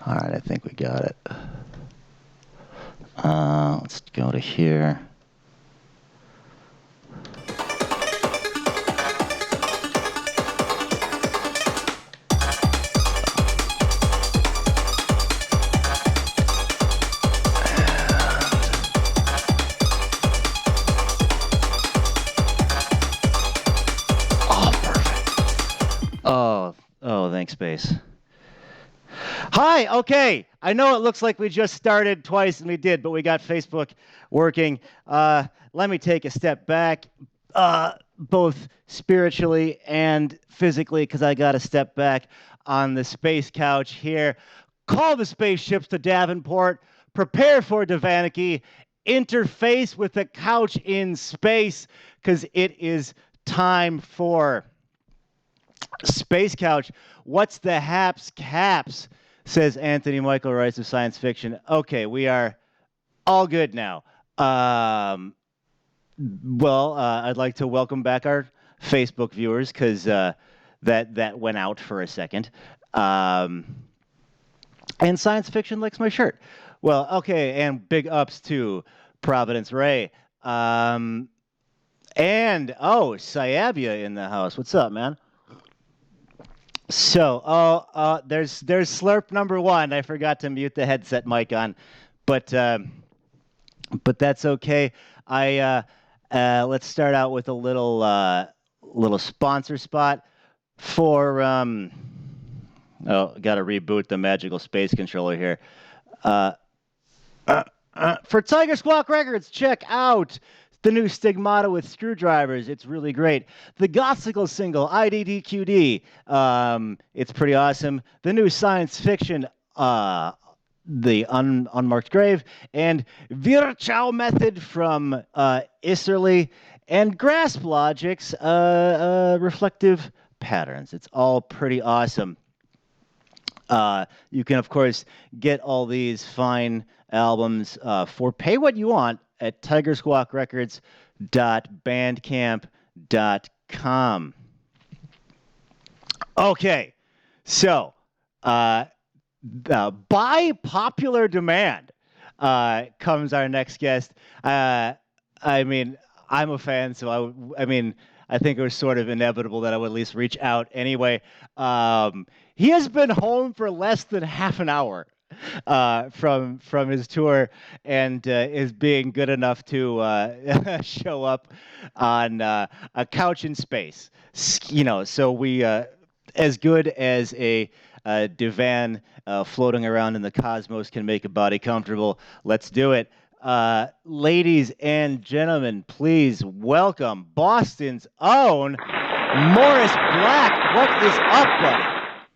All right, I think we got it. Let's go to here. Oh, thanks, Space. Hi, okay. I know it looks like we just started twice, and we did, but we got Facebook working. Let me take a step back, both spiritually and physically, because I got to step back on the space couch here. Call the spaceships to Davenport. Prepare for Devaniki. Interface with the couch in space, because it is time for Space Couch. What's the haps caps? Says Anthony Michael Rice of Science Fiction. Okay, we are all good now. I'd like to welcome back our Facebook viewers because that went out for a second. And Science Fiction likes my shirt. Well, okay, and big ups to Providence Ray. And, Sayabia in the house. What's up, man? So, there's slurp number one. I forgot to mute the headset mic on, but that's okay. Let's start out with a little sponsor spot for got to reboot the magical space controller here. For Tiger Squawk Records, check out the new Stigmata with screwdrivers. It's really great. The Gothsicle single, IDDQD. It's pretty awesome. The new science fiction, The Unmarked Grave. And Virchow Method from Isserly. And Grasp Logic's Reflective Patterns. It's all pretty awesome. You can, of course, get all these fine albums for pay what you want at tigersquawkrecords.bandcamp.com. Okay, so by popular demand comes our next guest. I mean, I'm a fan, so I think it was sort of inevitable that I would at least reach out anyway. He has been home for less than half an hour from his tour and is being good enough to show up on a couch in space. So we, as good as a divan floating around in the cosmos can make a body comfortable, let's do it. Ladies and gentlemen, please welcome Boston's own Morris Black. What is up, buddy?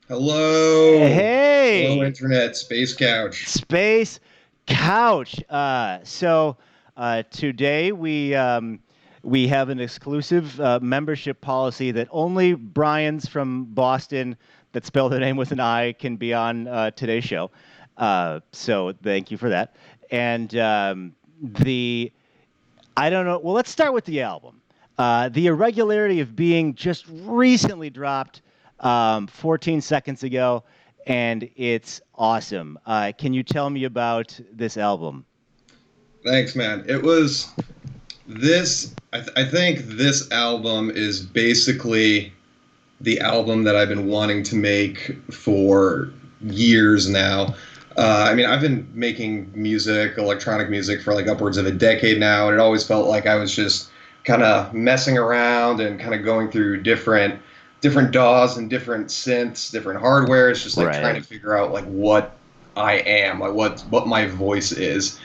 Hello. Hey. Hello, Internet. Space Couch. Space Couch. So today we have an exclusive membership policy that only Brian's from Boston that spell their name with an I can be on today's show. So thank you for that. And I don't know. Well, let's start with the album. The irregularity of being just recently dropped 14 seconds ago, and it's awesome. Can you tell me about this album? Thanks, man. It was this. I think this album is basically the album that I've been wanting to make for years now. I've been making music, electronic music, for like upwards of a decade now, and it always felt like I was just kind of messing around and kind of going through different DAWs and different synths, different hardware. It's just like trying to figure out like what I am, like what my voice is.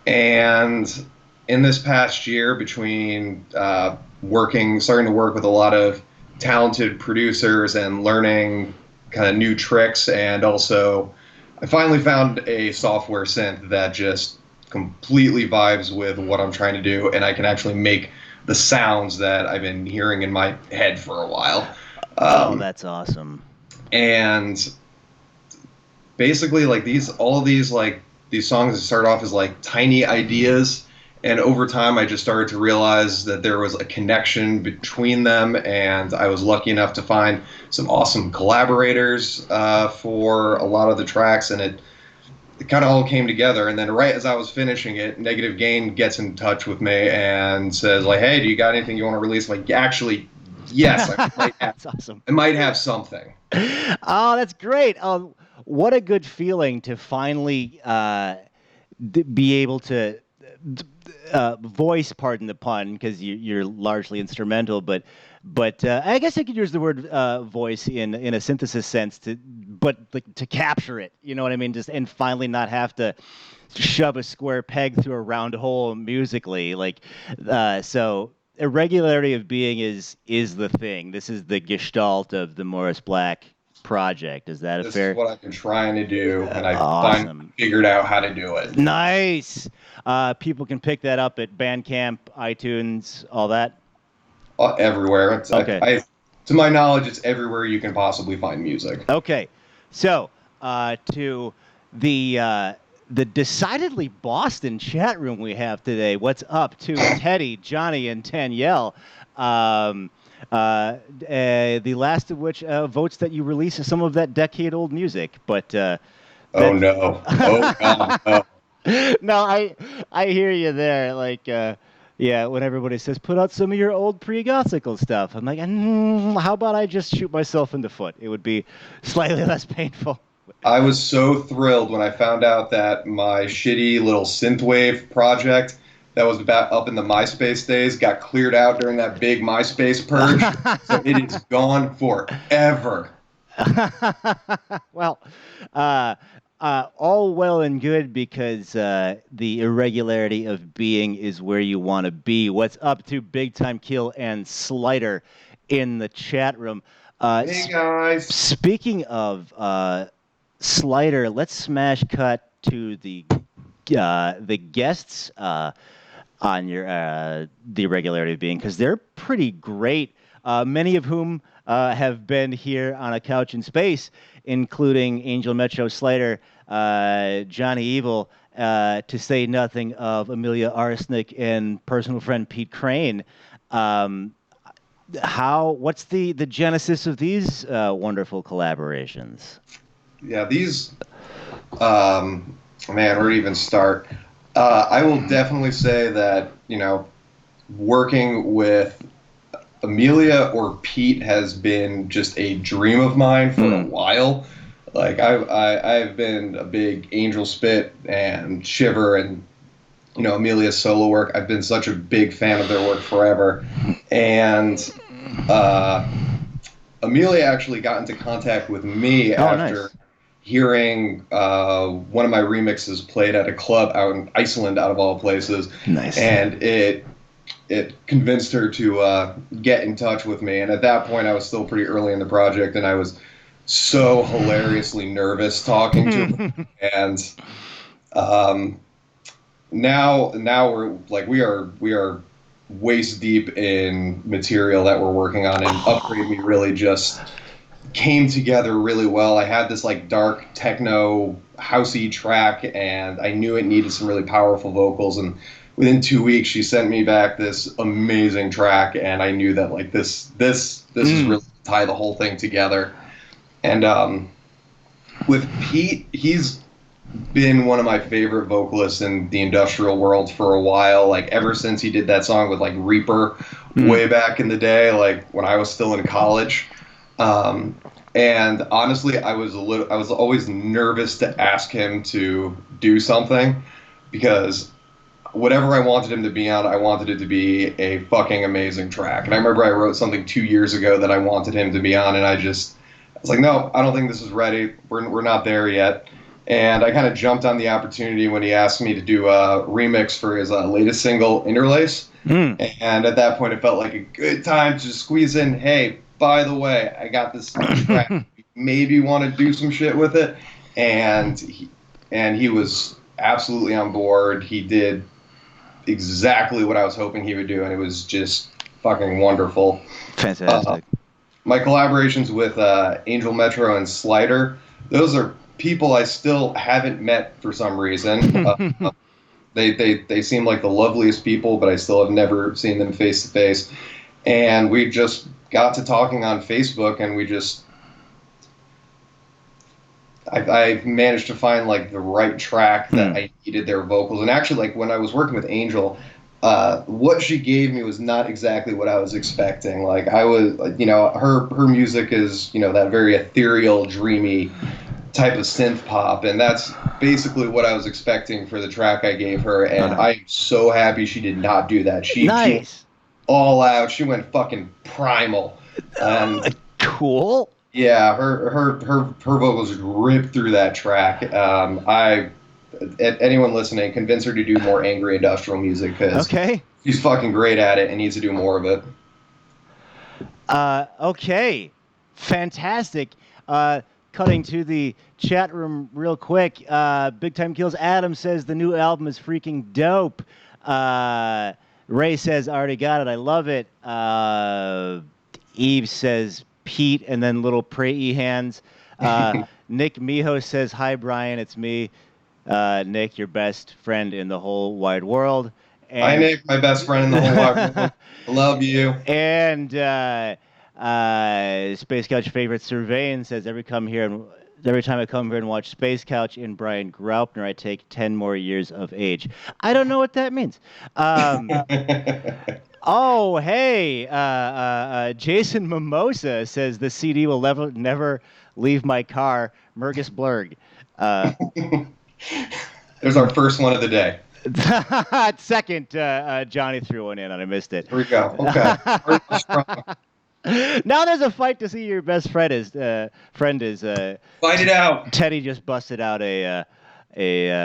And in this past year, between starting to work with a lot of talented producers and learning kind of new tricks, and also I finally found a software synth that just completely vibes with what I'm trying to do, and I can actually make the sounds that I've been hearing in my head for a while. That's awesome. And basically, like all of these songs start off as like tiny ideas, and over time I just started to realize that there was a connection between them, and I was lucky enough to find some awesome collaborators for a lot of the tracks, and it it kind of all came together. And then right as I was finishing it, Negative Gain gets in touch with me and says like, "Hey, do you got anything you want to release?" I'm like, actually, yes, That's awesome. I might have something. Oh, that's great. What a good feeling to finally be able to voice, pardon the pun, because you're largely instrumental, but I guess I could use the word voice in a synthesis sense but like, to capture it. You know what I mean? Just and finally not have to shove a square peg through a round hole musically. Like, so irregularity of being is the thing. This is the gestalt of the Morris Black project. Is that a This is fair? what I've been trying to do, and I finally Awesome. figured out how to do it. Nice. People can pick that up at Bandcamp, iTunes, all that. Everywhere. Okay. To my knowledge, it's everywhere you can possibly find music. Okay. So, to the uh, the decidedly Boston chat room we have today. What's up to Teddy, Johnny, and Danielle? Um, the last of which votes that you release some of that decade-old music, but Oh that. no! Oh god! No! No, I hear you there. Like, yeah, when everybody says put out some of your old pre-gothical stuff, I'm like, how about I just shoot myself in the foot? It would be slightly less painful. I was so thrilled when I found out that my shitty little synthwave project that was about up in the MySpace days got cleared out during that big MySpace purge. So it is gone forever. Well, uh, all well and good because the irregularity of being is where you want to be. What's up to Big Time Kill and Slider in the chat room? Hey guys. Speaking of Slider, let's smash cut to the guests on your the irregularity of being because they're pretty great. Many of whom have been here on A Couch in Space, including Angel Metro Slater, Johnny Evil, to say nothing of Amelia Arsenic and personal friend Pete Crane. Um, what's the genesis of these wonderful collaborations? Yeah, these man, where to even start? I will definitely say that, working with Amelia or Pete has been just a dream of mine for a while. Like I've been a big Angel Spit and Shiver and Amelia's solo work. I've been such a big fan of their work forever, and uh, Amelia actually got into contact with me after Nice. hearing one of my remixes played at a club out in Iceland, out of all places, Nice. and it convinced her to get in touch with me. And at that point, I was still pretty early in the project, and I was so hilariously nervous talking to her. And now we're like we are waist deep in material that we're working on, and Upgrade Me really just came together really well. I had this like dark techno housey track, and I knew it needed some really powerful vocals, and within 2 weeks she sent me back this amazing track, and I knew that like this is really tie the whole thing together. And with Pete, he's been one of my favorite vocalists in the industrial world for a while, like ever since he did that song with like Reaper way back in the day, like when I was still in college. And honestly, I was always nervous to ask him to do something, because whatever I wanted him to be on, I wanted it to be a fucking amazing track. And I remember I wrote something 2 years ago that I wanted him to be on, and I was like, no, I don't think this is ready. We're not there yet. And I kind of jumped on the opportunity when he asked me to do a remix for his latest single, Interlace. And at that point, it felt like a good time to squeeze in, hey, by the way, I got this track. Maybe want to do some shit with it. And he was absolutely on board. He did exactly what I was hoping he would do, and it was just fucking wonderful. Fantastic. My collaborations with Angel Metro and Slider, those are people I still haven't met for some reason. They seem like the loveliest people, but I still have never seen them face to face. And we just got to talking on Facebook, and we just I managed to find like the right track that Hmm. I needed their vocals. And actually, like when I was working with Angel, what she gave me was not exactly what I was expecting. Like I was, like, her music is, that very ethereal, dreamy type of synth pop, and that's basically what I was expecting for the track I gave her. And Uh-huh. I'm so happy she did not do that. She went Nice. all out. She went fucking primal, and Cool. yeah, her vocals ripped through that track. Anyone listening, convince her to do more angry industrial music because Okay. she's fucking great at it and needs to do more of it. Okay. Fantastic. Uh, Cutting to the chat room real quick. Big Time Kills Adam says the new album is freaking dope. Uh, Ray says, already got it. I love it. Eve says, Pete, and then little pray hands. Nick Miho says, hi, Brian. It's me. Nick, your best friend in the whole wide world. Hi, And Nick, my best friend in the whole wide world. I love you. and Space Couch favorite surveying says every time I come here and watch Space Couch in Brian Graupner, I take 10 more years of age. I don't know what that means. Oh, hey, Jason Mimosa says the CD will never leave my car. Mergus Blurg. Uh, There's our first one of the day. Second, Johnny threw one in and I missed it. Here we go. Okay. Now there's a fight to see your best friend is Fight it out. Teddy just busted out a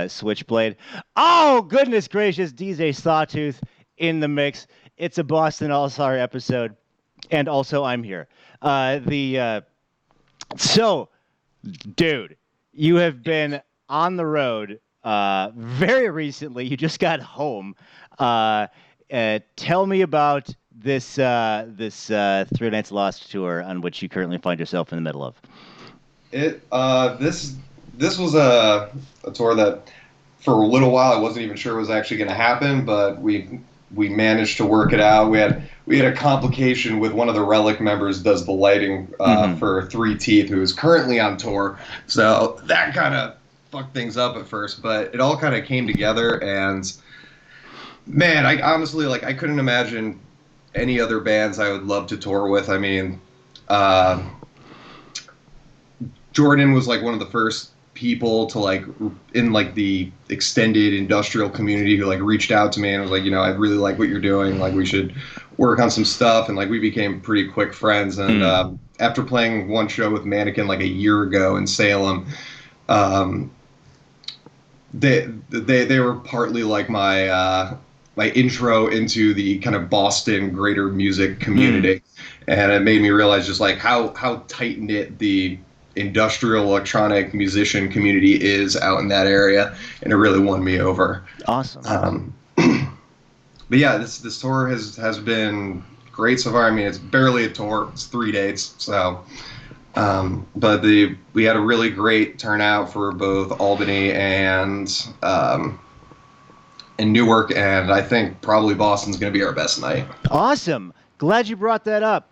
switchblade. Oh goodness gracious, DJ Sawtooth in the mix. It's a Boston All Star episode, and also I'm here. The So, dude, you have been on the road very recently. You just got home. Tell me about this 3 Nights Lost tour on which you currently find yourself in the middle of. This was a tour that for a little while I wasn't even sure was actually going to happen, but we managed to work it out. We had a complication with one of the Relic members does the lighting for Three Teeth, who is currently on tour. So that kind of fucked things up at first, but it all kind of came together. And man, I honestly I couldn't imagine any other bands I would love to tour with. I mean, Jordan was like one of the first people to in the extended industrial community who reached out to me and was like, I really like what you're doing, like we should work on some stuff. And we became pretty quick friends. And after playing one show with Mannequin a year ago in Salem, they were partly my intro into the kind of Boston greater music community. And it made me realize just how tight knit the industrial electronic musician community is out in that area, and it really won me over. Awesome. But yeah, this tour has been great so far. I mean, it's barely a tour; it's 3 dates. So, but we had a really great turnout for both Albany and Newark, and I think probably Boston's going to be our best night. Awesome. Glad you brought that up.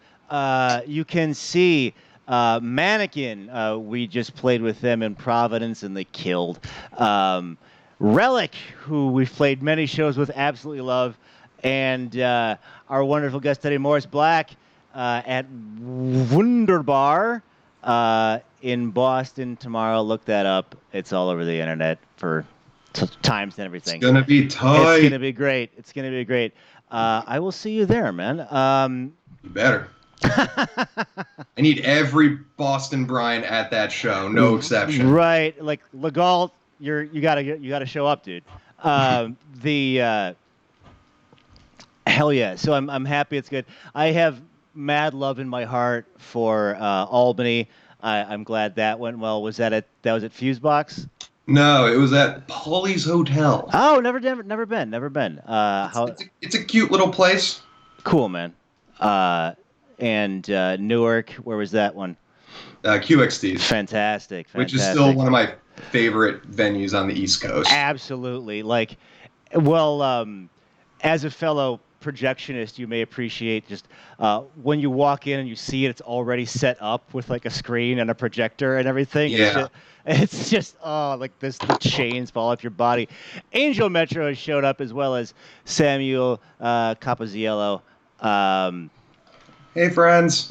You can see Mannequin. We just played with them in Providence, and they killed. Relic, who we've played many shows with, absolutely love. And our wonderful guest today, Morris Black, at Wunderbar in Boston tomorrow. Look that up. It's all over the internet for times and everything. It's gonna be tight. It's gonna be great. It's gonna be great. I will see you there, man. You better. I need every Boston Brian at that show, no exception. Right, like Legal, you gotta show up, dude. Hell yeah! So I'm happy it's good. I have mad love in my heart for Albany. I'm glad that went well. Was that at Fusebox? No, it was at Polly's Hotel. Oh, never been. It's a cute little place. Cool, man. And Newark, where was that one? QXT's. Fantastic. Which is still one of my favorite venues on the East Coast. Absolutely. As a fellow projectionist, you may appreciate just when you walk in and you see it, it's already set up with like a screen and a projector and everything. Yeah. It's just like this, the chains fall off your body. Angel Metro has showed up as well as Samuel Capaziello. Um, Hey, friends.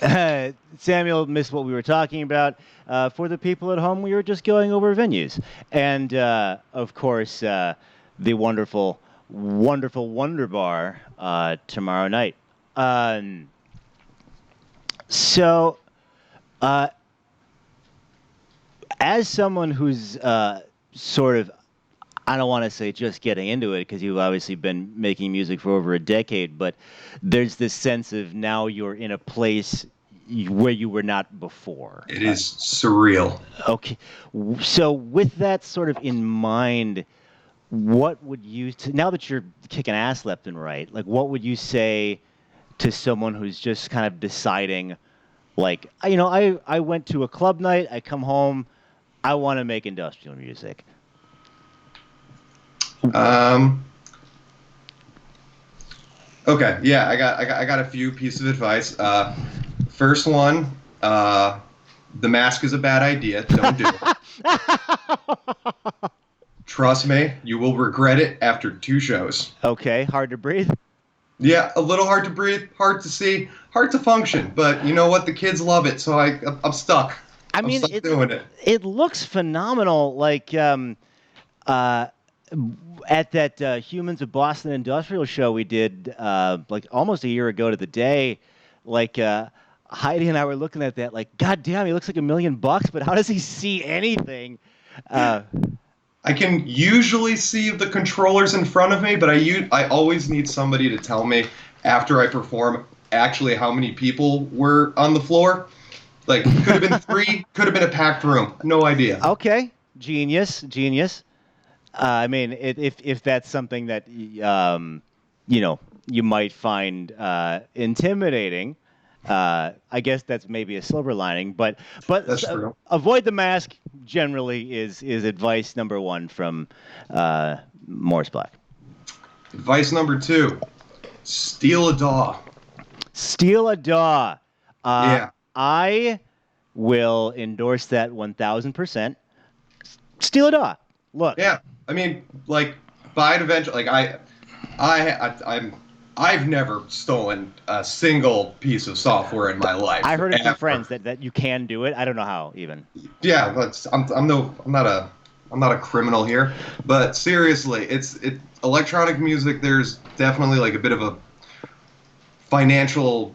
Samuel missed what we were talking about. For the people at home, we were just going over venues. And, of course, the wonderful, wonderful Wonder Bar tomorrow night. So, uh, as someone who's sort of, I don't want to say just getting into it because you've obviously been making music for over a decade, but there's this sense of now you're in a place where you were not before. It is surreal. Okay. So with that sort of in mind, what would you, now that you're kicking ass left and right, like what would you say to someone who's just kind of deciding, like, I went to a club night, I come home, I want to make industrial music. Okay, yeah, I got a few pieces of advice. First one, the mask is a bad idea. Don't do it. Trust me, you will regret it after 2 shows. Okay, hard to breathe. Yeah, a little hard to breathe, hard to see, hard to function. But you know what? The kids love it, so I'm stuck. I mean, I'm stuck doing it. It looks phenomenal. Like at that Humans of Boston Industrial show we did like almost a year ago to the day, like Heidi and I were looking at that like, God damn, he looks like $1 million, but how does he see anything? I can usually see the controllers in front of me, but I always need somebody to tell me after I perform actually how many people were on the floor. Like, could have been 3, could have been a packed room. No idea. Okay, genius. I mean, if that's something that you might find intimidating, I guess that's maybe a silver lining. But That's true. Avoid the mask generally is advice number 1 from Morris Black. Advice number 2: steal a DAW. Steal a DAW. Yeah. I will endorse that 1,000%. Steal a DAW. Look. Yeah. I mean, like, buy it eventually. Like, I've never stolen a single piece of software in my life. I heard it from friends that you can do it. I don't know how even. Yeah, but I'm not a criminal here. But seriously, it's electronic music. There's definitely like a bit of a financial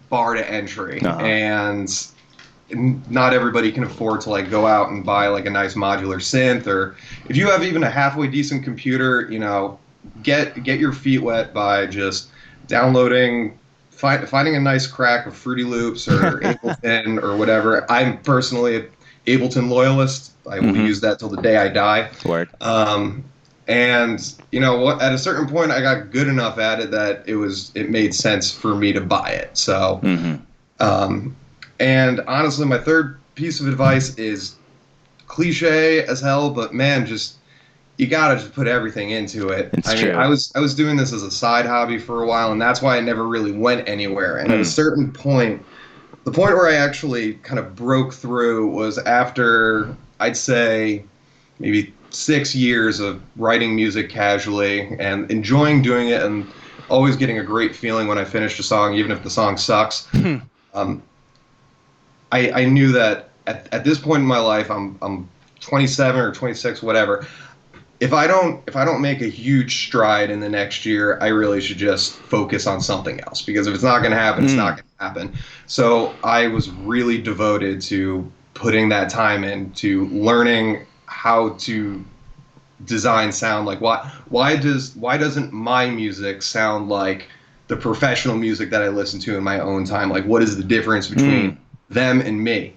bar to entry, and not everybody can afford to like go out and buy like a nice modular synth, or if you have even a halfway decent computer, get your feet wet by just downloading, finding a nice crack of Fruity Loops or Ableton or whatever. I'm personally an Ableton loyalist. I will use that till the day I die. Word. And you know what? At a certain point, I got good enough at it that it made sense for me to buy it. So, and honestly, my third piece of advice is cliche as hell, but man, you gotta just put everything into it. True. I was doing this as a side hobby for a while, and that's why I never really went anywhere. And at a certain point, the point where I actually kind of broke through was after, I'd say, maybe 6 years of writing music casually and enjoying doing it, and always getting a great feeling when I finished a song, even if the song sucks. I knew that at this point in my life, I'm 27 or 26, whatever. If I don't make a huge stride in the next year, I really should just focus on something else, because if it's not going to happen, it's not going to happen. So I was really devoted to putting that time into learning how to design sound. Like, why doesn't my music sound like the professional music that I listen to in my own time? Like, what is the difference between them and me?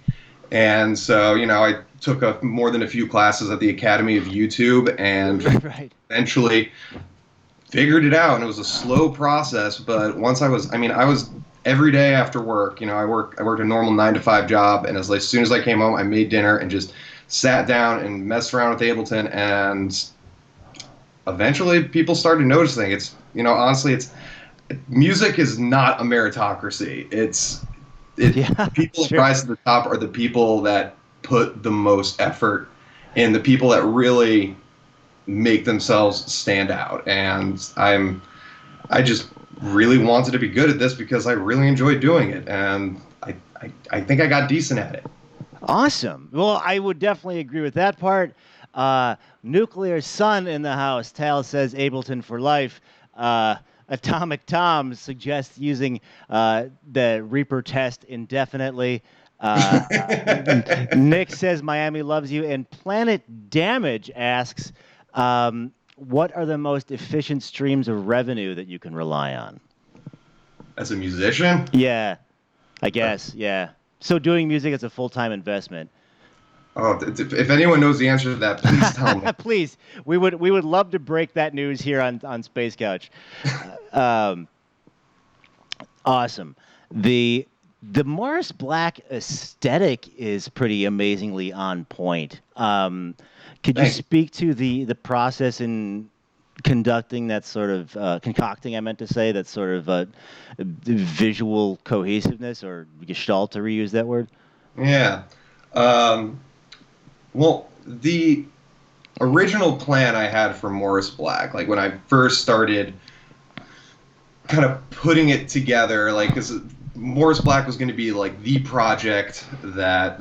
And so, I took more than a few classes at the Academy of YouTube, and eventually figured it out. And it was a slow process, but once I was every day after work, I worked a normal 9-to-5 job, and as soon as I came home, I made dinner and just sat down and messed around with Ableton, and eventually people started noticing. Honestly, music is not a meritocracy. Yeah, The people that sure. rise to the top are the people that put the most effort and the people that really make themselves stand out. And I just really wanted to be good at this because I really enjoy doing it, and I think I got decent at it. Awesome. Well, I would definitely agree with that part. Nuclear Sun in the house. Tal says Ableton for life. Atomic Tom suggests using the Reaper test indefinitely. Nick says Miami loves you. And Planet Damage asks, what are the most efficient streams of revenue that you can rely on? As a musician, Yeah, I guess. Yeah. So doing music is a full-time investment. oh, if anyone knows the answer to that, please tell me. Please, we would love to break that news here on Space Couch. Um, awesome. The Morris Black aesthetic is pretty amazingly on point. Could you Thank you. speak to the process in conducting that sort of concocting? I meant to say that sort of visual cohesiveness or gestalt, to reuse that word. Yeah. Um, well, the original plan I had for Morris Black, like when I first started kind of putting it together, like because Morris Black was going to be like the project that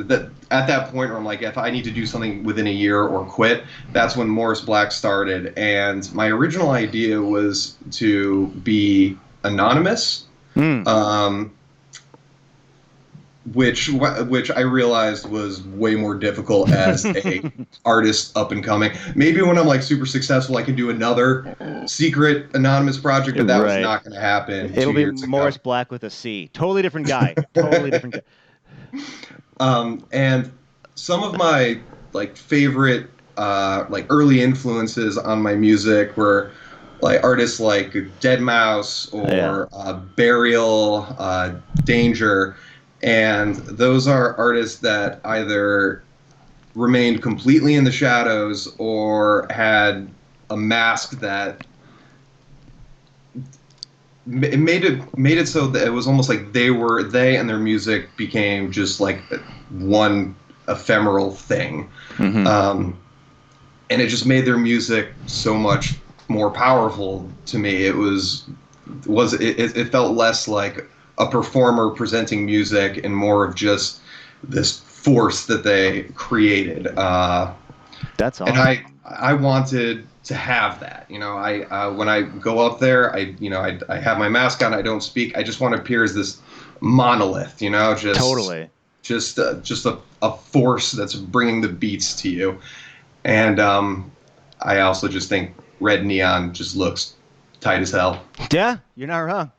at that point where I'm like, if I need to do something within a year or quit, that's when Morris Black started. And my original idea was to be anonymous. Mm. Um, which I realized was way more difficult as a artist up and coming. Maybe when I'm like super successful, I can do another secret anonymous project, but that was Right. not going to happen It'll two be years ago. Morris Black with a C. Totally different guy. Totally different guy. And some of my like favorite like early influences on my music were like artists like Dead Mouse Yeah. or Burial, Danger, and those are artists that either remained completely in the shadows or had a mask that it made it so that it was almost like they and their music became just like one ephemeral thing, Hmm. um, and it just made their music so much more powerful to me. It felt less like a performer presenting music and more of just this force that they created. That's And awesome. I wanted to have that. I when I go up there, I have my mask on. I don't speak. I just want to appear as this monolith. Totally. Just a force that's bringing the beats to you. And I also just think red neon just looks tight as hell. Yeah, you're not wrong.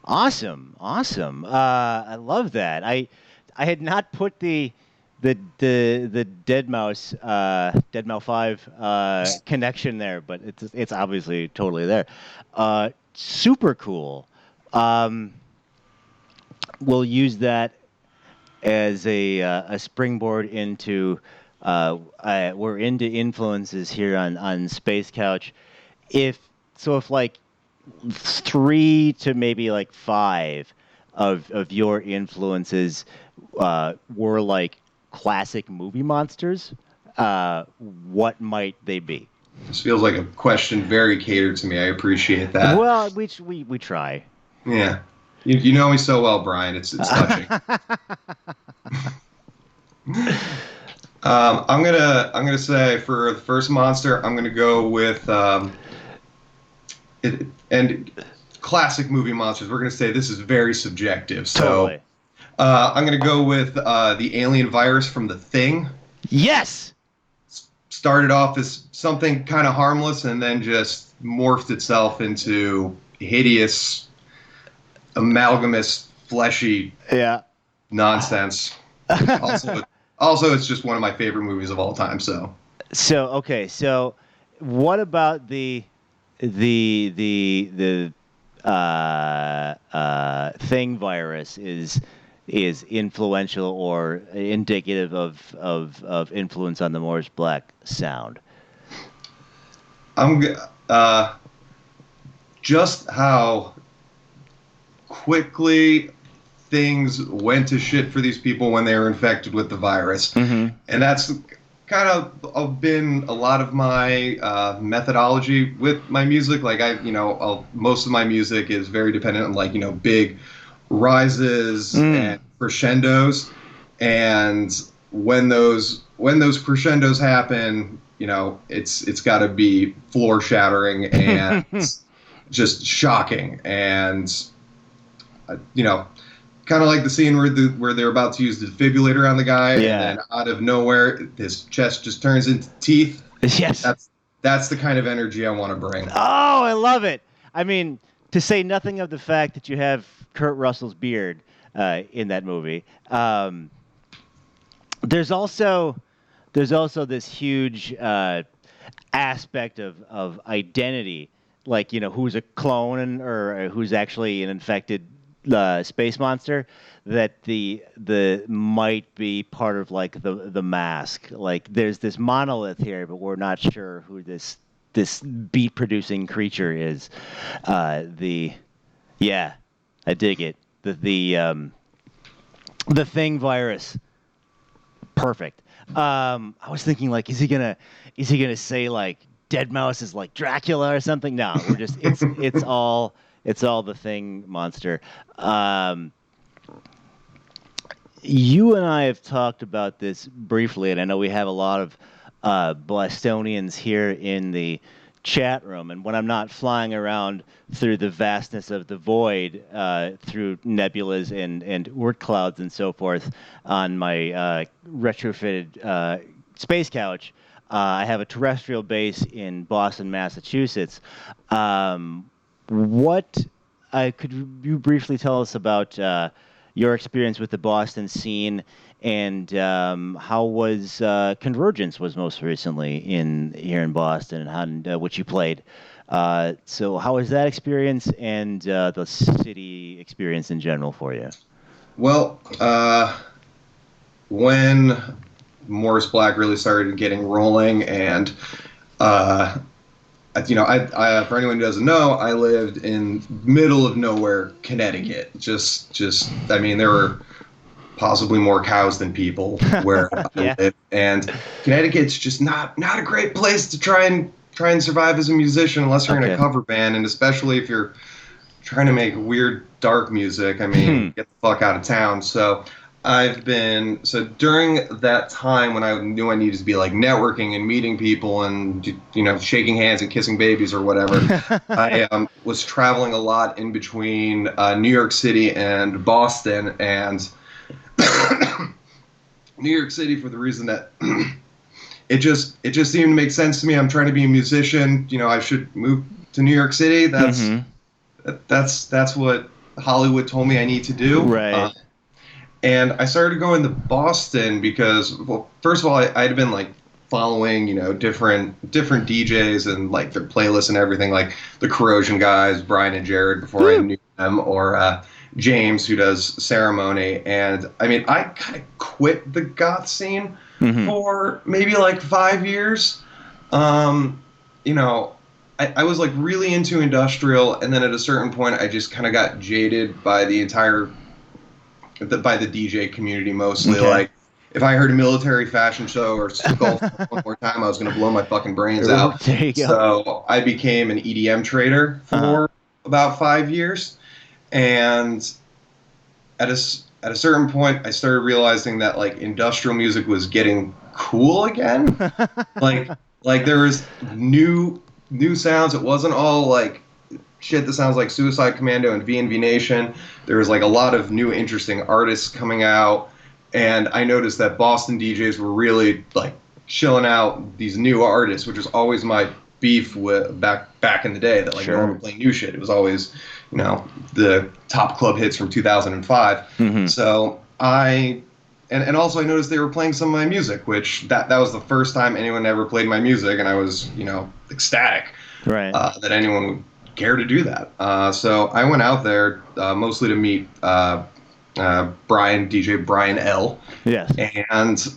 Awesome. Awesome. I love that. I had not put the Dead Mouse 5 connection there, but it's obviously totally there. Super cool. Um, we'll use that as a springboard into we're into influences here on Space Couch. If if like three to maybe like five of your influences were like classic movie monsters, what might they be? This feels like a question very catered to me. I appreciate that. Well, we try. Yeah, you know me so well, Brian. It's touching. I'm gonna say for the first monster, I'm gonna go with and classic movie monsters. We're gonna say this is very subjective. So Totally. I'm gonna go with the alien virus from The Thing. Yes. Started off as something kind of harmless and then just morphed itself into hideous, amalgamous, fleshy Yeah. nonsense. Also, also, it's just one of my favorite movies of all time. So So okay, so what about the thing virus is influential or indicative of influence on the Morris Black sound? I'm just how quickly things went to shit for these people when they were infected with the virus. Mm-hmm. And that's kind of been a lot of my methodology with my music. Like most of my music is very dependent on like, big rises and crescendos. And when those crescendos happen, it's got to be floor shattering and just shocking. And kind of like the scene where they're about to use the defibrillator on the guy, and then out of nowhere, his chest just turns into teeth. Yes, that's the kind of energy I want to bring. Oh, I love it. I mean, to say nothing of the fact that you have Kurt Russell's beard in that movie. There's also this huge aspect of identity, like who's a clone or who's actually an infected space monster, that the might be part of like the mask. Like there's this monolith here, but we're not sure who this beat producing creature is. Yeah, I dig it. The thing virus. Perfect. I was thinking like, is he gonna say like Dead Mouse is like Dracula or something? No, we're just it's all the thing monster. You and I have talked about this briefly, and I know we have a lot of Bostonians here in the chat room. And when I'm not flying around through the vastness of the void, through nebulas and Oort clouds and so forth, on my retrofitted space couch, I have a terrestrial base in Boston, Massachusetts. What could you briefly tell us about your experience with the Boston scene, and how was Convergence was most recently here in Boston, and which you played. So how was that experience and the city experience in general for you? Well, when Morris Black really started getting rolling, and I for anyone who doesn't know, I lived in middle of nowhere, Connecticut. I mean, there were possibly more cows than people where I live, and Connecticut's just not a great place to try and survive as a musician unless you're in a cover band, and especially if you're trying to make weird dark music. I mean, get the fuck out of town. So during that time when I knew I needed to be like networking and meeting people and shaking hands and kissing babies or whatever, I was traveling a lot in between New York City and Boston, and New York City for the reason that it just seemed to make sense to me. I'm trying to be a musician. I should move to New York City. That's what Hollywood told me I need to do. Right. And I started going to Boston because, well, first of all, I'd been like following, different DJs and like their playlists and everything, like the Corrosion guys, Brian and Jared, before I knew them, or James, who does Ceremony. And I mean, I kind of quit the goth scene for maybe like 5 years. I was like really into industrial, and then at a certain point, I just kind of got jaded by the DJ community mostly. Okay. Like, if I heard a military fashion show or golf one more time, I was going to blow my fucking brains out. There you go. So I became an EDM trader for about 5 years, and at a certain point, I started realizing that like industrial music was getting cool again. like there was new sounds. It wasn't all like shit that sounds like Suicide Commando and V&V Nation. There was like a lot of new interesting artists coming out, and I noticed that Boston DJs were really like chilling out these new artists, which was always my beef with back in the day, that like no one would play new shit. It was always the top club hits from 2005. So and also I noticed they were playing some of my music, which that was the first time anyone ever played my music, and I was ecstatic that anyone would care to do that. So I went out there mostly to meet DJ Brian L. Yes. And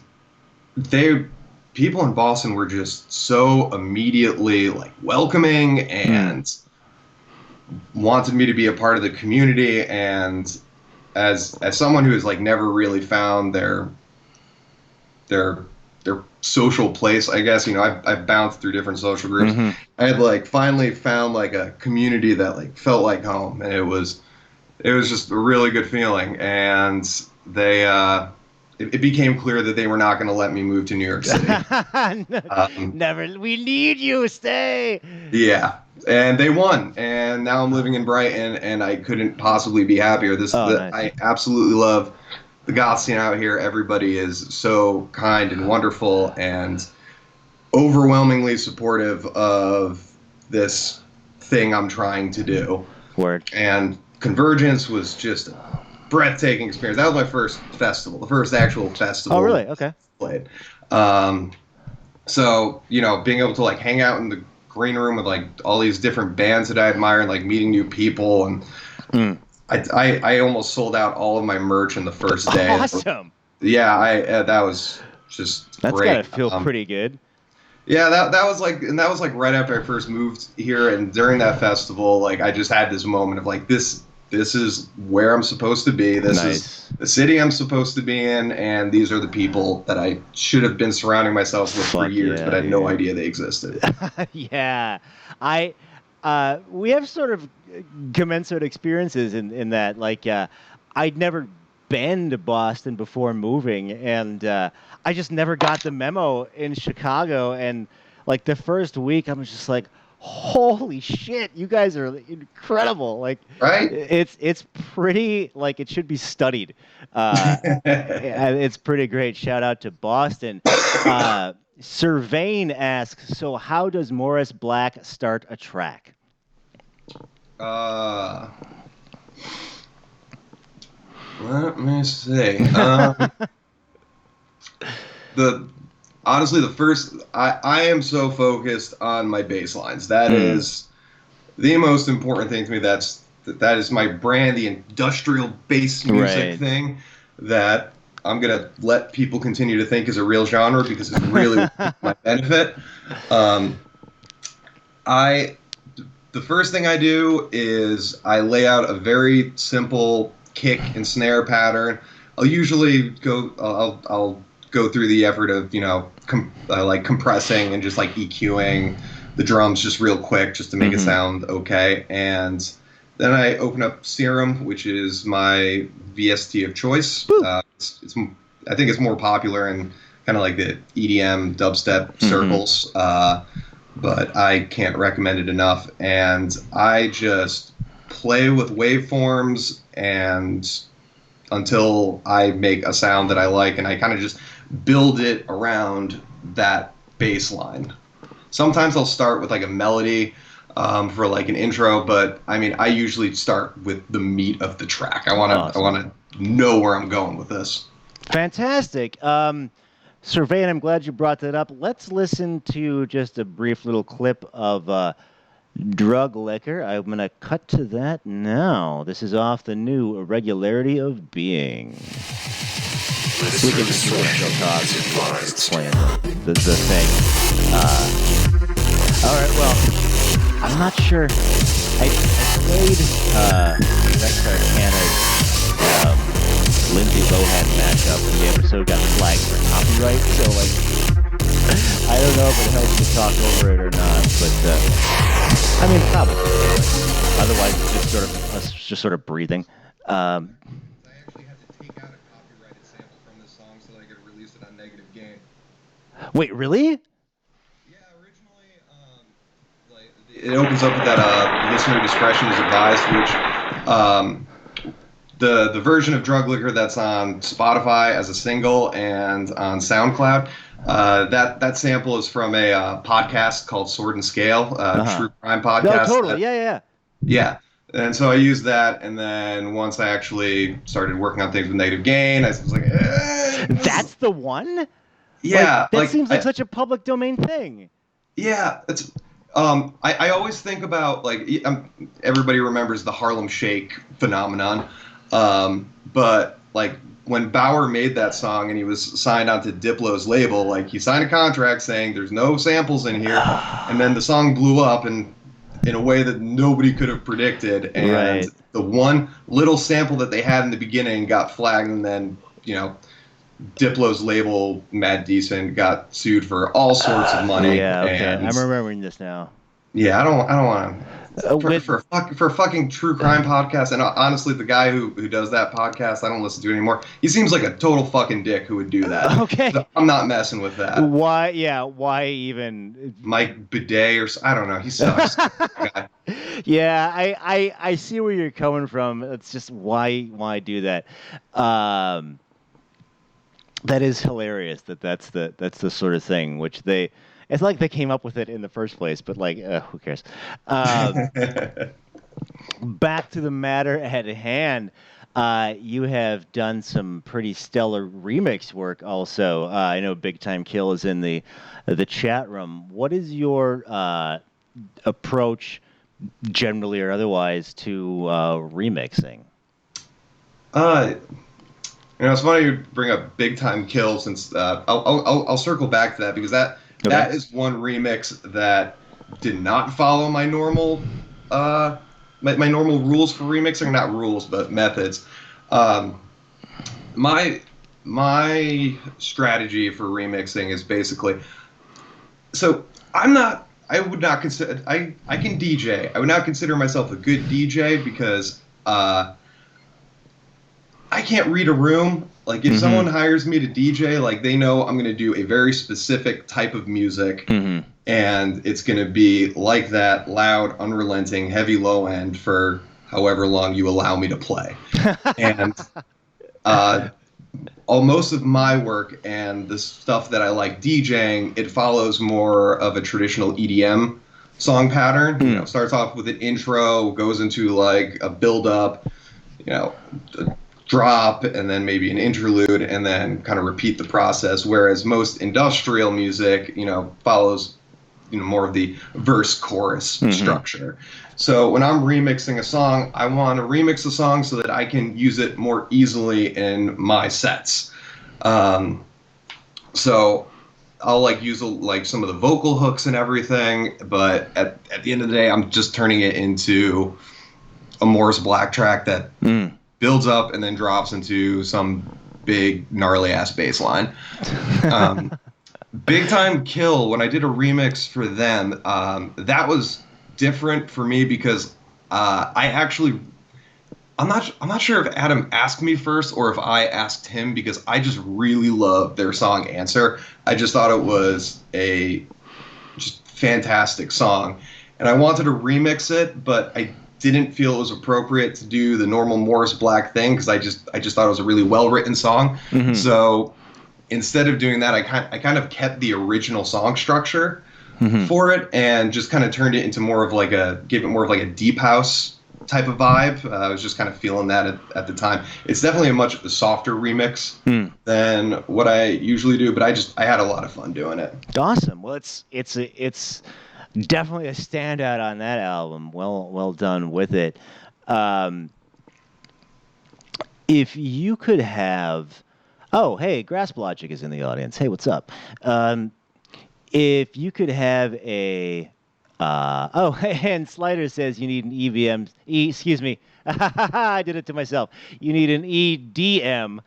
people in Boston were just so immediately like welcoming, and wanted me to be a part of the community, and as someone who has like never really found their social place, I guess, I've bounced through different social groups. Mm-hmm. I had like finally found like a community that like felt like home, and it was just a really good feeling. And they it became clear that they were not going to let me move to New York City. Never. We need you. Stay. Yeah, and they won, and now I'm living in Brighton, and I couldn't possibly be happier. Nice. I absolutely love the goth scene out here. Everybody is so kind and wonderful, and overwhelmingly supportive of this thing I'm trying to do. Word. And Convergence was just a breathtaking experience. That was my first festival, the first actual festival. Oh, really? Okay. Played. So, being able to like hang out in the green room with like all these different bands that I admire and like meeting new people, and I almost sold out all of my merch in the first day. Awesome. Yeah, that was just That's great. gotta feel pretty good. Yeah, that was like right after I first moved here, and during that festival, like I just had this moment of like this is where I'm supposed to be. This is the city I'm supposed to be in, and these are the people that I should have been surrounding myself with for years, but I had no idea they existed. Yeah, we have sort of commensurate experiences in that. Like, I'd never been to Boston before moving, and I just never got the memo in Chicago. And like the first week, I was just like, holy shit, you guys are incredible. Like, right? It's pretty, like, it should be studied. It's pretty great. Shout out to Boston. Surveying asks, so how does Morris Black start a track? Let me see. Honestly, the first, I am so focused on my bass lines. That is the most important thing to me. That is my brand, the industrial bass music thing that I'm going to let people continue to think is a real genre because it's really my benefit. The first thing I do is I lay out a very simple kick and snare pattern. I'll usually I'll go through the effort of like compressing and just like EQing the drums just real quick just to make it sound okay. And then I open up Serum, which is my VST of choice. I think it's more popular in kind of like the EDM dubstep circles, but I can't recommend it enough. And I just play with waveforms and until I make a sound that I like, and I kind of just build it around that bass line. Sometimes I'll start with like a melody for like an intro, but I mean, I usually start with the meat of the track. I want to know where I'm going with this. Fantastic. Survey, and I'm glad you brought that up. Let's listen to just a brief little clip of Drug Liquor. I'm going to cut to that now. This is off the new Irregularity of Being. We can just do a show playing the thing. All right, well, I'm not sure. I played Rex Arcana's Lindsay Lohan matchup, and the episode got flagged for copyright, so like, I don't know if it helps to talk over it or not, but I mean, probably. Otherwise, it's just sort of us just sort of breathing. I actually had to take out a copyrighted sample from this song so that I could release it on Negative Gain. Wait, really? Yeah, originally, it opens up with that listener discretion is advised, which the version of Drug Liquor that's on Spotify as a single and on SoundCloud, that sample is from a podcast called Sword and Scale, true crime podcast. No, totally, yeah. And so I used that, and then once I actually started working on things with Negative Gain, I was like, that's the one? Yeah. That seems like such a public domain thing. Yeah, it's. I always think about, like, everybody remembers the Harlem Shake phenomenon, but like when Bauer made that song and he was signed onto Diplo's label, like he signed a contract saying there's no samples in here, and then the song blew up and in a way that nobody could have predicted. And Right. the one little sample that they had in the beginning got flagged, and then, Diplo's label, Mad Decent, got sued for all sorts of money. Yeah. Okay. And I'm remembering this now. yeah, I don't want to. With For a fucking true crime podcast, and honestly, the guy who does that podcast, I don't listen to anymore. He seems like a total fucking dick who would do that. okay. So I'm not messing with that. Why? Yeah. Why even? Mike Bidet I don't know. He sucks. Guy. Yeah. I see where you're coming from. It's just why do that? That is hilarious. That's the sort of thing which they. It's like they came up with it in the first place, but like, who cares? Back to the matter at hand. You have done some pretty stellar remix work. Also, I know Big Time Kill is in the chat room. What is your approach, generally or otherwise, to remixing? uh, it's funny you bring up Big Time Kill, since I'll circle back to that, because that is one remix that did not follow my normal my normal rules for remixing, not rules but methods. My my strategy for remixing is basically, so I would not consider, I can DJ. I would not consider myself a good DJ because I can't read a room. Like, if someone hires me to DJ, like, they know I'm going to do a very specific type of music, and it's going to be like that, loud, unrelenting, heavy low end for however long you allow me to play. And most of my work and the stuff that I like DJing, it follows more of a traditional EDM song pattern. Starts off with an intro, goes into like a build up, a drop, and then maybe an interlude, and then kind of repeat the process. Whereas most industrial music, follows, more of the verse chorus structure. So when I'm remixing a song, I want to remix a song so that I can use it more easily in my sets. So I'll like use like some of the vocal hooks and everything, but at the end of the day, I'm just turning it into a Morris Black track that builds up and then drops into some big gnarly ass bass line. Big Time Kill, when I did a remix for them, that was different for me because I'm not sure if Adam asked me first or if I asked him, because I just really loved their song Answer. I just thought it was a just fantastic song, and I wanted to remix it, but I didn't feel it was appropriate to do the normal Morris Black thing, because I just thought it was a really well written song. So instead of doing that, I kind of kept the original song structure for it, and just kind of turned it into gave it more of like a deep house type of vibe. I was just kind of feeling that at the time. It's definitely a much softer remix than what I usually do, but I had a lot of fun doing it. Awesome. Well, it's definitely a standout on that album. Well done with it. If you could have, oh hey, Grasp Logic is in the audience. Hey, what's up? If you could have a, oh, and Slider says you need an EVM. Excuse me, I did it to myself. You need an EDM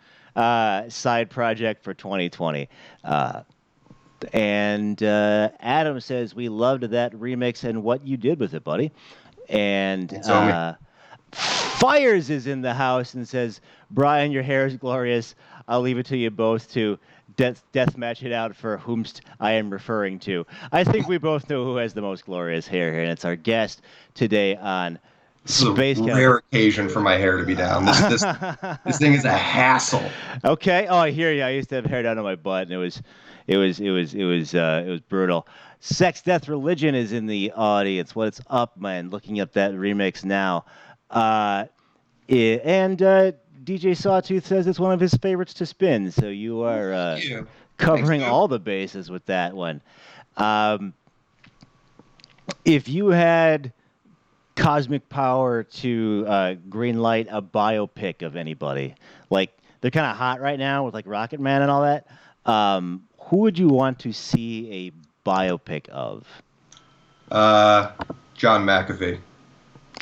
side project for 2020. And Adam says, we loved that remix and what you did with it, buddy. And Fires is in the house and says, Brian, your hair is glorious. I'll leave it to you both to death match it out for whomst I am referring to. I think we both know who has the most glorious hair here, and it's our guest today on Space This is a rare occasion for my hair to be down. This thing is a hassle. Okay. Oh, I hear you. I used to have hair down on my butt, and it was brutal. Sex, Death, Religion is in the audience. What's up, man? Looking up that remix now. And DJ Sawtooth says it's one of his favorites to spin. So you are covering all the bases with that one. If you had cosmic power to green light a biopic of anybody, like they're kind of hot right now with like Rocket Man and all that, who would you want to see a biopic of? John McAfee.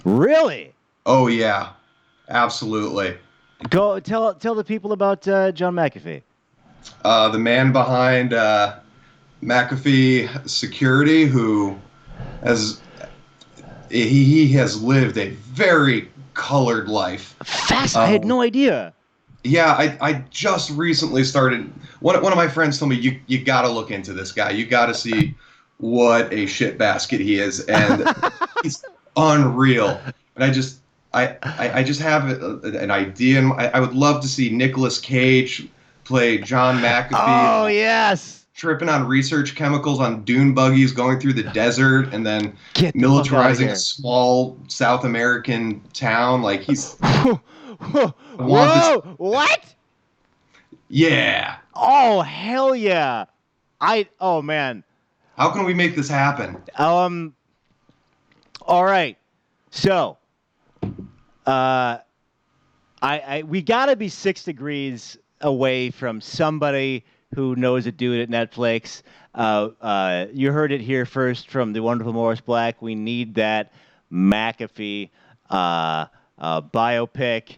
Really? Oh yeah, absolutely. Go tell the people about John McAfee. The man behind McAfee Security, who has he has lived a very colored life. Fast. I had Um, no idea. yeah, I just recently started. One of my friends told me you got to look into this guy. You got to see what a shit basket he is, and he's unreal. And I just have an idea. I would love to see Nicolas Cage play John McAfee, Oh yes. tripping on research chemicals on dune buggies going through the desert and then Get the fuck out of militarizing a here. small South American town. Like he's I want this. Whoa! What? Yeah. Oh hell yeah! Oh man. How can we make this happen? All right. So, uh, we gotta be 6 degrees away from somebody who knows a dude at Netflix. You heard it here first from the wonderful Morris Black. We need that McAfee biopic.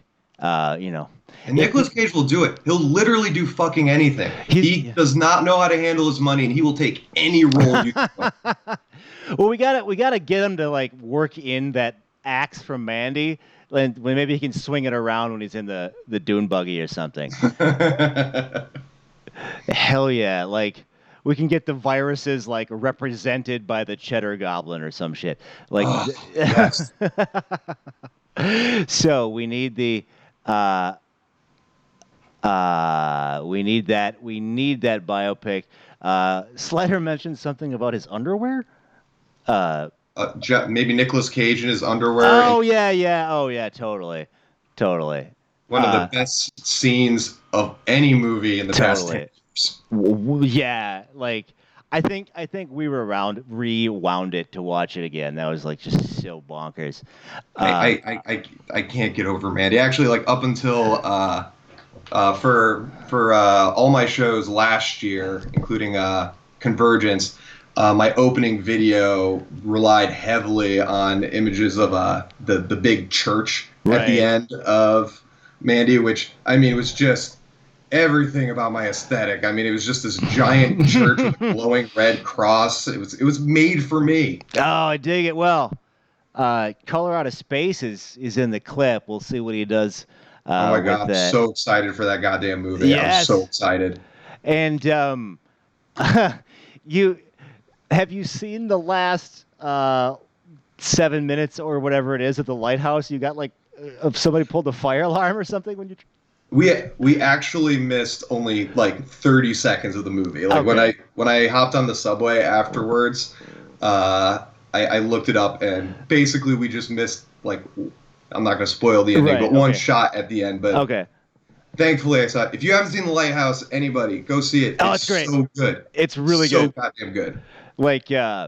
You know, And Nicolas Cage will do it. He'll literally do fucking anything. He does not know how to handle his money, and he will take any role you give him. Well, we gotta get him to like work in that axe from Mandy, and when maybe he can swing it around when he's in the dune buggy or something. Hell yeah! Like we can get the viruses like represented by the cheddar goblin or some shit. Like, Oh, yes. so we need the we need that biopic. Slider mentioned something about his underwear. Maybe Nicolas Cage in his underwear. Oh yeah, yeah. Oh yeah, totally, totally. One of the best scenes of any movie in the past 10 Totally. years. Yeah, like I think we rewound it to watch it again. That was like just so bonkers. I can't get over Mandy. Actually, like up until for all my shows last year, including Convergence, my opening video relied heavily on images of the big church at the Right. end of Mandy, which I mean was just everything about my aesthetic. I mean, it was just this giant church with a glowing red cross. It was made for me. Oh, I dig it. Well, Color Out of Space is in the clip. We'll see what he does Oh my with god, I'm that. so excited for that goddamn movie. I'm so Yes. excited. And you have you seen the last 7 minutes or whatever it is at the lighthouse? You got like if somebody pulled the fire alarm or something when you. We actually missed only like 30 seconds of the movie. Like Okay. when I hopped on the subway afterwards, I looked it up and basically we just missed like I'm not gonna spoil the ending, Right. but one Okay. shot at the end. But Okay. thankfully I saw it. If you haven't seen The Lighthouse, anybody go see it. Oh, It's it's great. so good. It's really So good. goddamn good. Like yeah.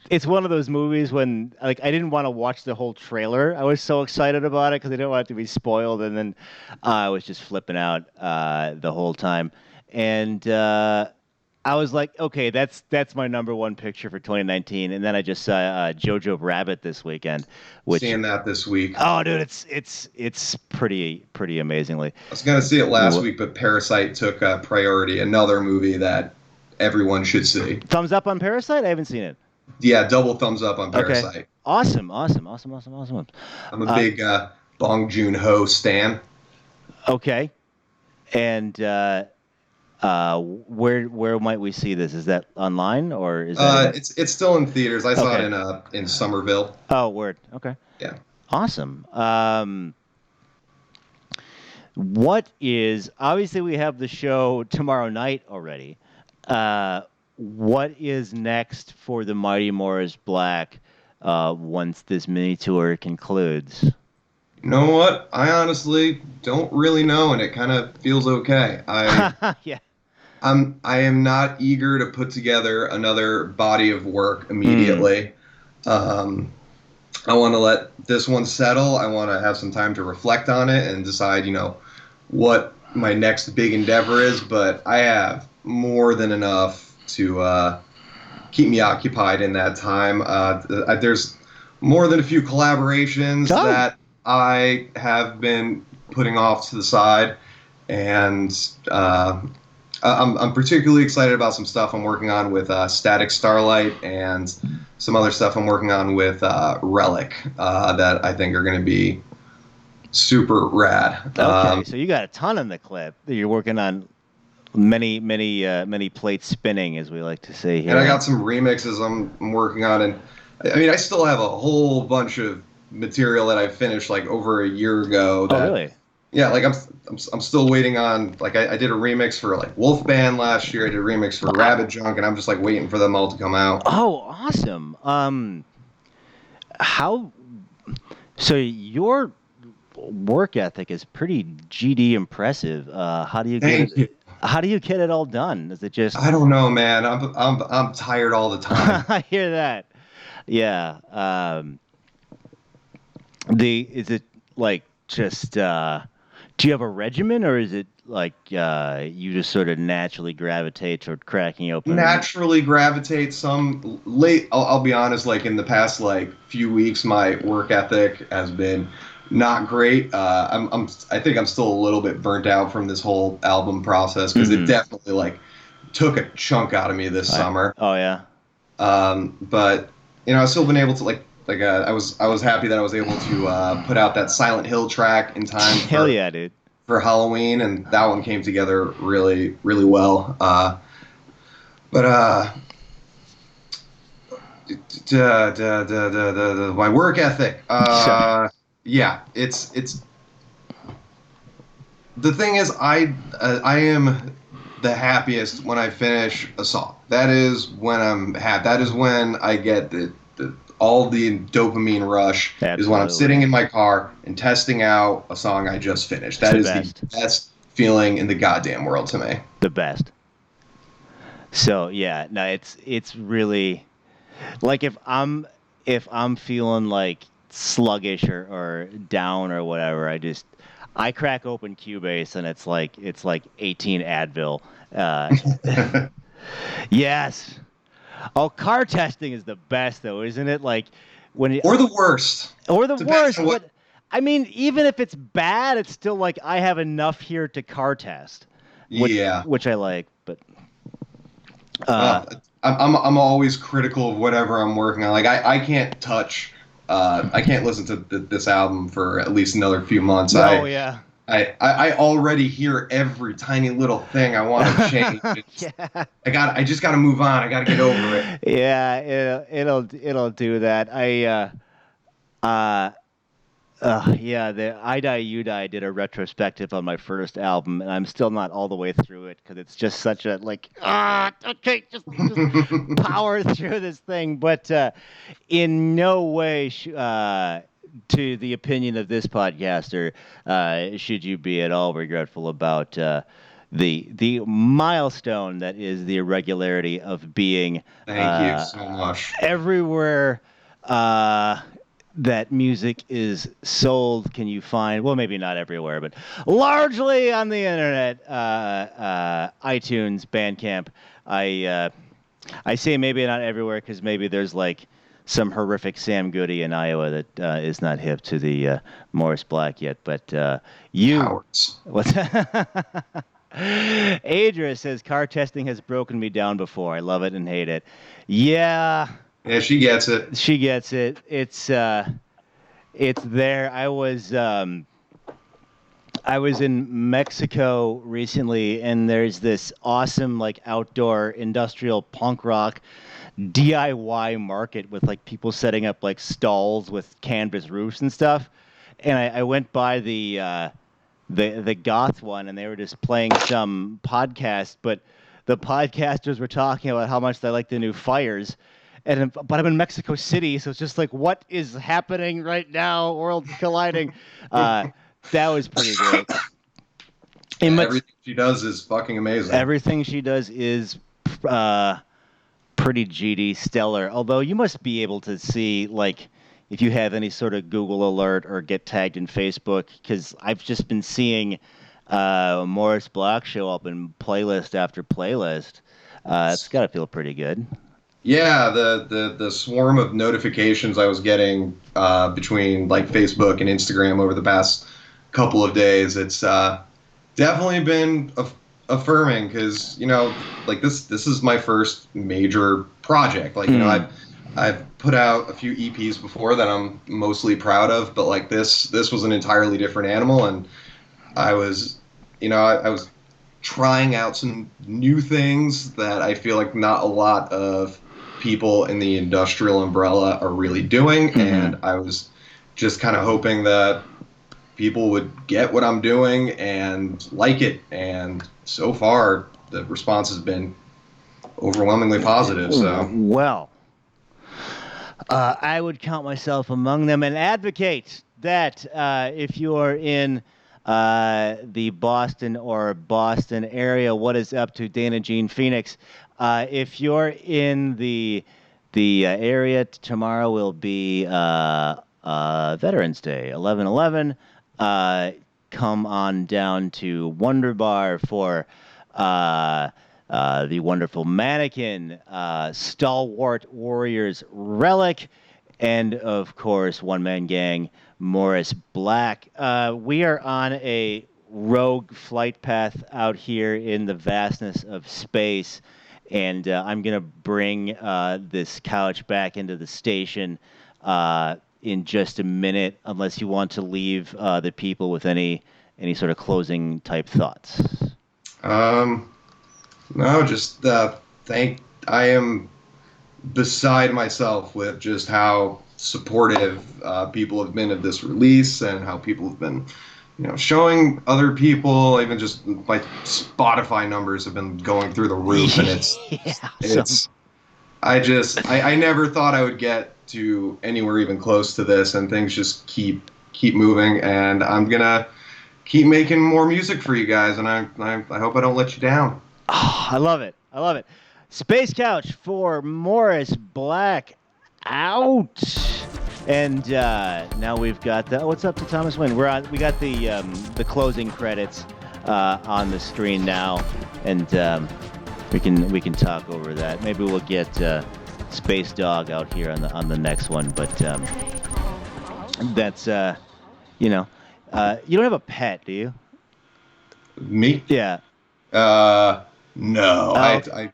It's one of those movies when like I didn't want to watch the whole trailer. I was so excited about it because I didn't want it to be spoiled, and then I was just flipping out the whole time. And I was like, okay, that's my number one picture for 2019. And then I just saw Jojo Rabbit this weekend, which Seeing that this week. oh, dude, it's pretty amazingly. I was gonna see it last week, but Parasite took priority. Another movie that everyone should see. Thumbs up on Parasite. I haven't seen it. Yeah, double thumbs up on Okay. Parasite. Awesome. I'm a big Bong Joon-ho stan. Okay. And where might we see this? Is that online or is that? It's still in theaters. I saw Okay. it in Somerville. Oh, word. Okay. Yeah. Awesome. What is obviously we have the show tomorrow night already. What is next for the Mighty Morris Black once this mini tour concludes? You know what? I honestly don't really know, and it kind of feels okay. Yeah. I am not eager to put together another body of work immediately. I want to let this one settle. I want to have some time to reflect on it and decide, what my next big endeavor is. But I have more than enough to keep me occupied in that time. There's more than a few collaborations Oh, that I have been putting off to the side, and I'm particularly excited about some stuff I'm working on with Static Starlight and some other stuff I'm working on with Relic that I think are going to be super rad. okay. So you got a ton in the clip that you're working on. Many plates spinning, as we like to say And I here. got some remixes I'm working on, and I mean I still have a whole bunch of material that I finished like over a year ago. Oh, That really? yeah, like I'm still waiting on. Like I did a remix for like Wolfband last year. I did a remix for Rabbit Junk, and I'm just like waiting for them all to come out. Oh, awesome. How? So your work ethic is pretty GD impressive. How do you get Thank you. it? How do you get it all done? Is it just? I don't know, man. I'm tired all the time. I hear that. Yeah. The is it like just? Do you have a regimen, or is it like you just sort of naturally gravitate toward cracking open? Naturally gravitate some late. I'll be honest. Like in the past like few weeks, my work ethic has been not great. I think I'm still a little bit burnt out from this whole album process because it Mm-hmm. definitely like took a chunk out of me this summer. Oh yeah. But you know, I've still been able to I was happy that I was able to put out that Silent Hill track in time Hell yeah, dude. for Halloween, and that one came together really well. But my work ethic. Yeah, it's the thing is I am the happiest when I finish a song. That is when I'm happy. That is when I get all the dopamine rush. Is when I'm Absolutely. sitting in my car and testing out a song I just finished. It's That the is the best. best feeling in the goddamn world to me. The best. So yeah, no, it's really like if I'm feeling like sluggish or down or whatever, I crack open Cubase and it's like 18 Advil. Uh, yes. Oh, car testing is the best though, isn't it? Like when Or the worst. or the Depends worst, on what. but I mean, even if it's bad, it's still like I have enough here to car test, which Yeah. which I like. But uh, Well, I'm always critical of whatever I'm working on. Like I can't touch. I can't listen to this album for at least another few months. oh yeah, I already hear every tiny little thing I want to change. yeah. I just got to move on. I got to get over it. Yeah, it'll do that. Uh, yeah, the I Die You Die did a retrospective on my first album, and I'm still not all the way through it because it's just such a like okay, just power through this thing. But in no way to the opinion of this podcaster should you be at all regretful about the milestone that is the irregularity of being Thank you so much. everywhere that music is sold. Can you find, well, maybe not everywhere, but largely on the internet, iTunes, Bandcamp. I say maybe not everywhere because maybe there's like some horrific Sam Goody in Iowa that is not hip to the Morris Black yet. But you, Cowards. what's Adria says car testing has broken me down before. I love it and hate it. Yeah, Yeah, she gets it. she gets it. It's there. I was in Mexico recently, and there's this awesome like outdoor industrial punk rock DIY market with like people setting up like stalls with canvas roofs and stuff. And I went by the goth one, and they were just playing some podcast, but the podcasters were talking about how much they like the new Fires. And but I'm in Mexico City, so it's just like, what is happening right now? Worlds colliding. Uh, that was pretty great. In Mex- Everything she does is fucking amazing. Everything she does is uh, pretty GD stellar. Although you must be able to see like if you have any sort of Google alert or get tagged in Facebook, because I've just been seeing Morris Black show up in playlist after playlist. It's got to feel pretty good. Yeah, the swarm of notifications I was getting between like Facebook and Instagram over the past couple of days, it's definitely been affirming because like this is my first major project. Like Hmm. I've put out a few EPs before that I'm mostly proud of, but like this was an entirely different animal, and I was I was trying out some new things that I feel like not a lot of people in the industrial umbrella are really doing, Hmm. and I was just kind of hoping that people would get what I'm doing and like it. And so far, the response has been overwhelmingly positive. So, Well, I would count myself among them and advocate that if you're in the Boston or Boston area, what is up to Dana Jean Phoenix? If you're in the area, tomorrow will be Veterans Day, 11/11. Uh, Come on down to Wonder Bar for uh, the wonderful mannequin, stalwart warriors relic, and of course, one man gang, Morris Black. We are on a rogue flight path out here in the vastness of space. And I'm going to bring this couch back into the station in just a minute, unless you want to leave the people with any sort of closing type thoughts. um, no, just thank. I am beside myself with just how supportive people have been of this release and how people have been showing other people. Even just my Spotify numbers have been going through the roof, and Yeah, awesome. it's I never thought I would get to anywhere even close to this, and things just keep moving, and I'm gonna keep making more music for you guys, and I hope I don't let you down. Oh, I love it. I love it. Space Couch for Morris Black out. And now we've got the. Oh, what's up to Thomas Wayne? We're on. We got the closing credits on the screen now, and we can talk over that. Maybe we'll get Space Dog out here on the next one. But that's you know, you don't have a pet, do you? Me? Yeah. No, Oh, I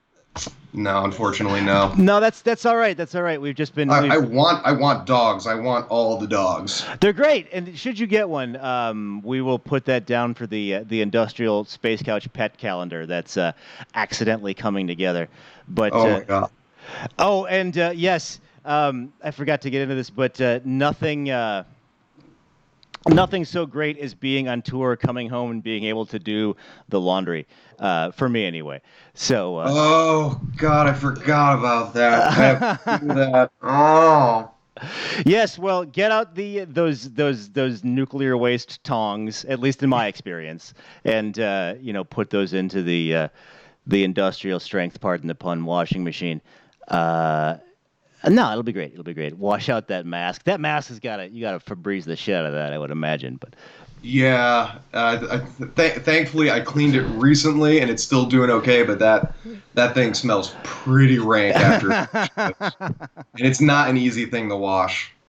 no, unfortunately, no. no, that's all right. That's all right. We've just been I we've want dogs. I want all the dogs. They're great, and should you get one, we will put that down for the industrial space couch pet calendar that's accidentally coming together. But Oh my god. oh, and yes, I forgot to get into this, but nothing so great as being on tour, coming home, and being able to do the laundry for me anyway. So. Oh god, I forgot about that. I have to do that. Oh. Yes, well, get out those nuclear waste tongs, at least in my experience, and put those into the industrial strength, pardon the pun, washing machine. Uh, no, it'll be great. It'll be great. Wash out that mask. That mask has got to you got to Febreze the shit out of that, I would imagine. But Yeah, thankfully I cleaned it recently and it's still doing okay, but that thing smells pretty rank after, and it's not an easy thing to wash.